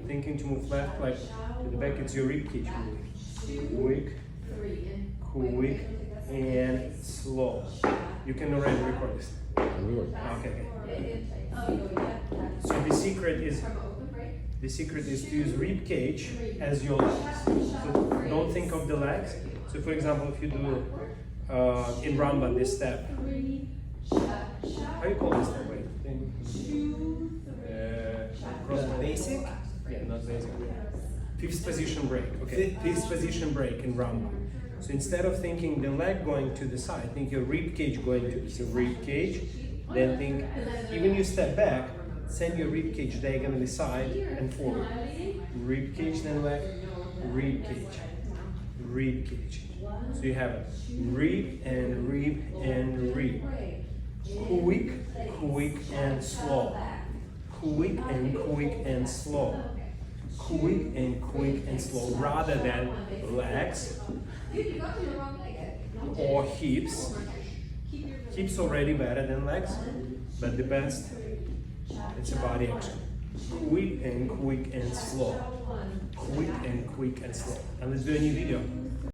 thinking to move left, like to the back, it's your rib cage moving. Quick, and slow. You can already record this. Okay. So the secret is to use rib cage as your legs. So don't think of the legs. So for example, if you do in Rumba this step, how you call this step? Wait. Basic? Yeah, not basic. Fifth position break. Okay. Fifth position break in Rumba. So instead of thinking the leg going to the side, think your rib cage going to the rib cage. Then think, even you step back, send your rib cage diagonally side and forward. Rib cage, then leg, rib cage, rib cage. So you have rib and rib and rib. Quick, quick and slow. Quick and slow. Quick and slow, rather than legs or hips. Hips already better than legs, but the best, it's a body action. Quick and slow. Quick and slow. And let's do a new video.